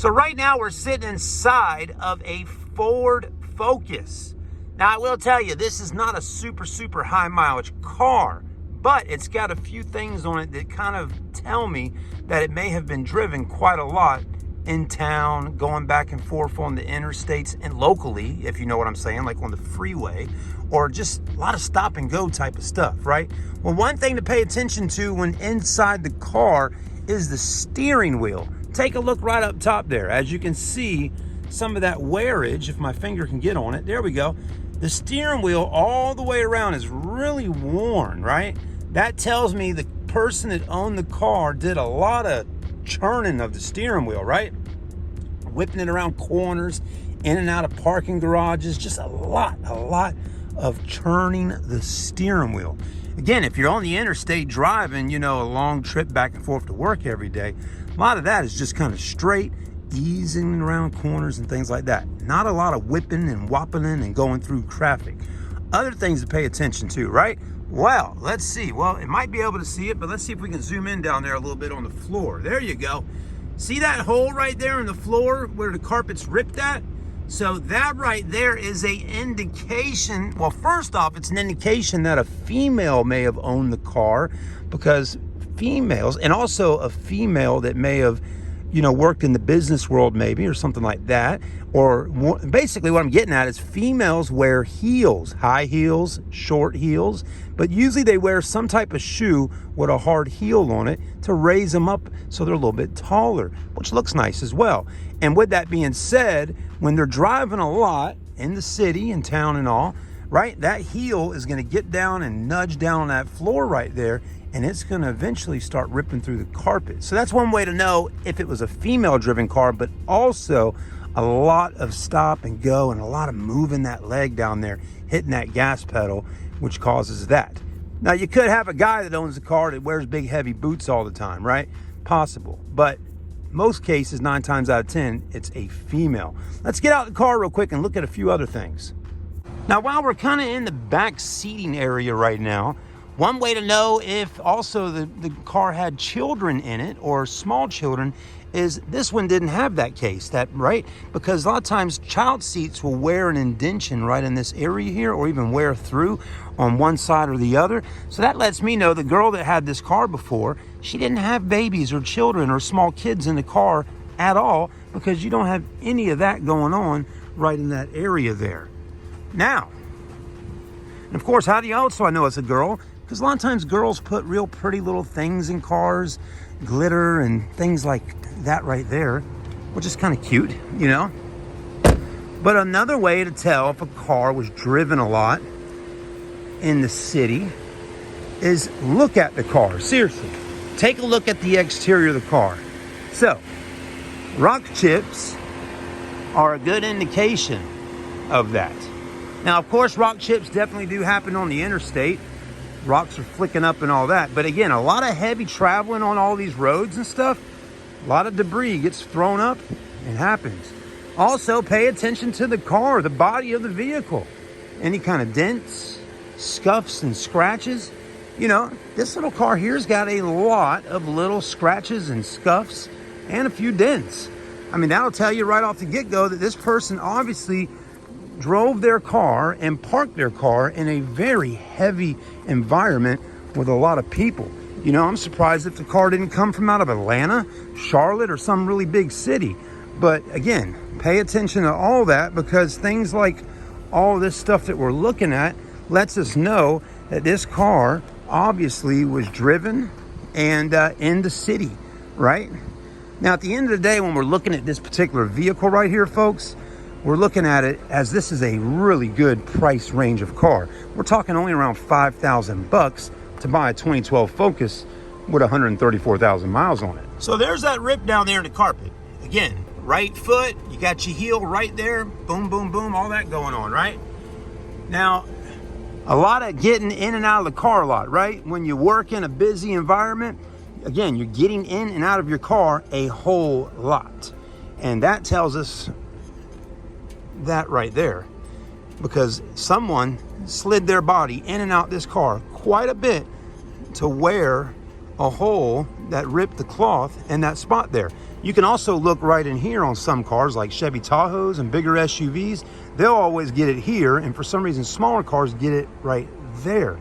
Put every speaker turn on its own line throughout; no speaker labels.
So right now we're sitting inside of a Ford Focus. Now I will tell you, this is not a super high mileage car, but it's got a few things on it that kind of tell me that it may have been driven quite a lot in town, going back and forth on the interstates and locally, if you know what I'm saying, like on the freeway, or just a lot of stop and go type of stuff, right? Well, one thing to pay attention to when inside the car is the steering wheel. Take a look right up top there. As you can see, some of that wearage, if my finger can get on it, there we go. The steering wheel all the way around is really worn, right? That tells me the person that owned the car did a lot of churning of the steering wheel, right? Whipping it around corners, in and out of parking garages, just a lot of churning the steering wheel. Again, if you're on the interstate driving, a long trip back and forth to work every day, a lot of that is just kind of straight, easing around corners and things like that. Not a lot of whipping and whopping and going through traffic. Other things to pay attention to, right? Well, let's see. Well, it might be able to see it, but let's see if we can zoom in down there a little bit on the floor. There you go. See that hole right there in the floor where the carpet's ripped at? So that right there is a indication. Well, first off, it's an indication that a female may have owned the car, because females, and also a female that may have worked in the business world maybe, or something like that. Or basically what I'm getting at is females wear heels, high heels, short heels, but usually they wear some type of shoe with a hard heel on it to raise them up so they're a little bit taller, which looks nice as well. And with that being said, when they're driving a lot in the city and town and all, right, that heel is going to get down and nudge down on that floor right there, and it's going to eventually start ripping through the carpet. So that's one way to know if it was a female driven car, but also a lot of stop and go and a lot of moving that leg down there, hitting that gas pedal, which causes that. Now, you could have a guy that owns a car that wears big heavy boots all the time, right? Possible. But most cases, 9 times out of 10, it's a female. Let's get out the car real quick and look at a few other things. Now, while we're kind of in the back seating area right now, one way to know if also the car had children in it, or small children, is this one didn't have that case, right? Because a lot of times child seats will wear an indentation right in this area here, or even wear through on one side or the other. So that lets me know the girl that had this car before, she didn't have babies or children or small kids in the car at all, because you don't have any of that going on right in that area there. Now, and of course, how do you also know it's a girl? Because a lot of times girls put real pretty little things in cars, glitter and things like that right there, which is kind of cute, But another way to tell if a car was driven a lot in the city is look at the car. Seriously, take a look at the exterior of the car. So, rock chips are a good indication of that. Now, of course, rock chips definitely do happen on the interstate. Rocks are flicking up and all that. But again, a lot of heavy traveling on all these roads and stuff, a lot of debris gets thrown up and happens. Also, pay attention to the car, the body of the vehicle. Any kind of dents, scuffs, and scratches. This little car here's got a lot of little scratches and scuffs and a few dents. I mean, that'll tell you right off the get-go that this person obviously drove their car and parked their car in a very heavy environment with a lot of people. I'm surprised if the car didn't come from out of Atlanta, Charlotte, or some really big city. But again, pay attention to all that, because things like all this stuff that we're looking at lets us know that this car obviously was driven and in the city, right? Now, at the end of the day, when we're looking at this particular vehicle right here, folks, we're looking at it as this is a really good price range of car. We're talking only around $5,000 to buy a 2012 Focus with 134,000 miles on it. So there's that rip down there in the carpet. Again, right foot, you got your heel right there, boom, boom, boom, all that going on, right? Now, a lot of getting in and out of the car a lot, right? When you work in a busy environment, again, you're getting in and out of your car a whole lot. And that tells us that right there, because someone slid their body in and out this car quite a bit to wear a hole that ripped the cloth in that spot there. You can also look right in here on some cars like Chevy Tahoes and bigger SUVs. They'll always get it here, and for some reason smaller cars get it right there.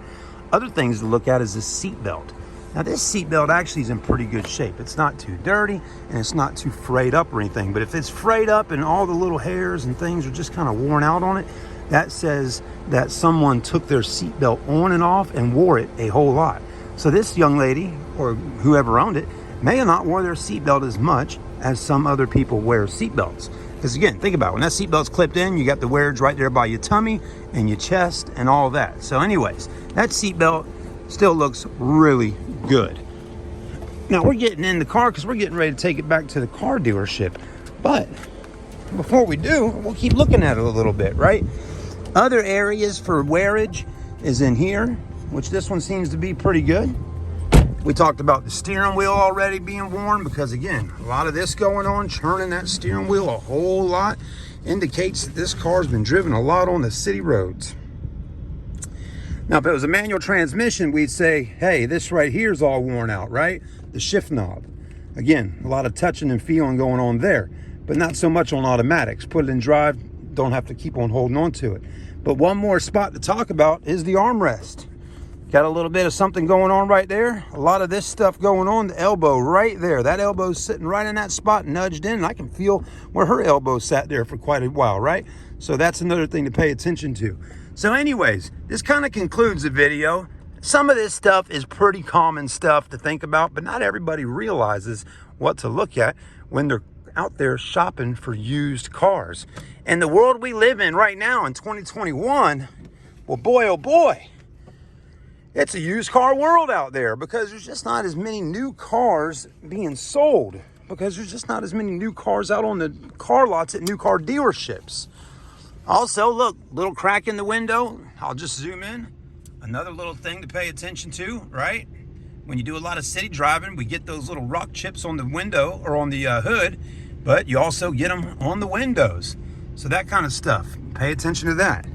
Other things to look at is the seat belt. Now this seat belt actually is in pretty good shape. It's not too dirty and it's not too frayed up or anything, but if it's frayed up and all the little hairs and things are just kind of worn out on it, that says that someone took their seat belt on and off and wore it a whole lot. So this young lady, or whoever owned it, may have not worn their seatbelt as much as some other people wear seatbelts. Because again, think about it. When that seatbelt's clipped in, you got the wearage right there by your tummy and your chest and all that. So anyways, that seatbelt still looks really good. Now we're getting in the car because we're getting ready to take it back to the car dealership. But before we do, we'll keep looking at it a little bit, right? Other areas for wearage is in here, which this one seems to be pretty good. We talked about the steering wheel already being worn because, again, a lot of this going on, churning that steering wheel a whole lot, indicates that this car's been driven a lot on the city roads. Now, if it was a manual transmission, we'd say, hey, this right here is all worn out, right? The shift knob. Again, a lot of touching and feeling going on there, but not so much on automatics. Put it in drive, don't have to keep on holding on to it. But one more spot to talk about is the armrest. Got a little bit of something going on right there. A lot of this stuff going on, the elbow right there. That elbow's sitting right in that spot, nudged in, and I can feel where her elbow sat there for quite a while, right? So that's another thing to pay attention to. So anyways, this kind of concludes the video. Some of this stuff is pretty common stuff to think about, but not everybody realizes what to look at when they're out there shopping for used cars. And the world we live in right now in 2021, well, boy, oh boy, it's a used car world out there because there's just not as many new cars being sold, because there's just not as many new cars out on the car lots at new car dealerships. Also, look, little crack in the window. I'll just zoom in. Another little thing to pay attention to, right? When you do a lot of city driving, we get those little rock chips on the window or on the hood, but you also get them on the windows. So that kind of stuff, pay attention to that.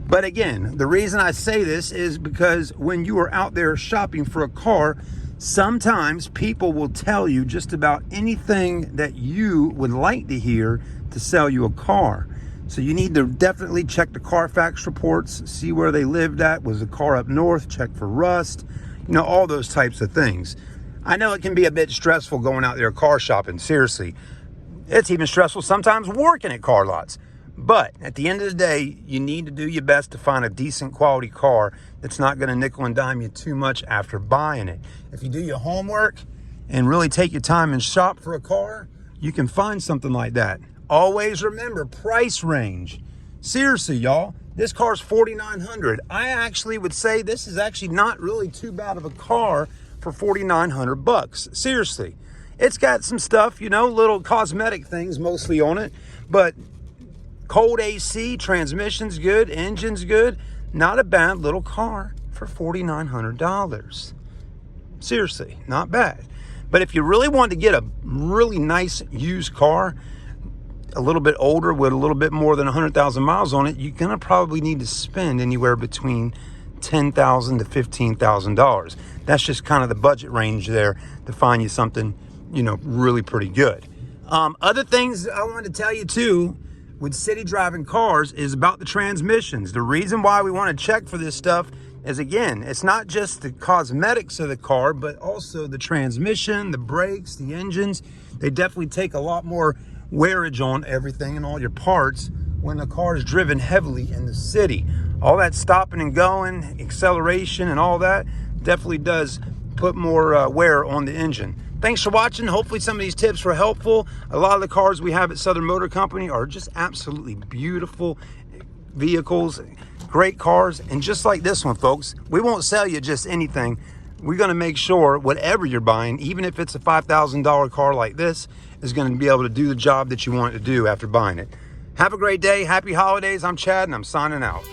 But again, the reason I say this is because when you are out there shopping for a car, sometimes people will tell you just about anything that you would like to hear to sell you a car. So you need to definitely check the Carfax reports, see where they lived at. Was the car up north? Check for rust, you know, all those types of things. I know it can be a bit stressful going out there car shopping, seriously. It's even stressful sometimes working at car lots. But at the end of the day, you need to do your best to find a decent quality car that's not going to nickel and dime you too much after buying it. If you do your homework and really take your time and shop for a car, you can find something like that. Always remember price range. Seriously, y'all, this car's $4,900. I actually would say this is actually not really too bad of a car for $4,900. Seriously, it's got some stuff, you know, little cosmetic things mostly on it, but cold AC, transmission's good, engine's good. Not a bad little car for $4,900. Seriously, not bad. But if you really want to get a really nice used car, a little bit older with a little bit more than 100,000 miles on it, you're gonna probably need to spend anywhere between $10,000 to $15,000. That's just kind of the budget range there to find you something, you know, really pretty good. Other things I wanted to tell you too with city driving cars is about the transmissions. The reason why we want to check for this stuff is, again, it's not just the cosmetics of the car, but also the transmission, the brakes, the engines. They definitely take a lot more wearage on everything and all your parts when the car is driven heavily in the city. All that stopping and going, acceleration and all that definitely does put more wear on the engine. Thanks for watching. Hopefully some of these tips were helpful. A lot of the cars we have at Southern Motor Company are just absolutely beautiful vehicles, great cars. And just like this one, folks, we won't sell you just anything. We're going to make sure whatever you're buying, even if it's a $5,000 car like this, is going to be able to do the job that you want it to do after buying it. Have a great day. Happy holidays. I'm Chad, and I'm signing out.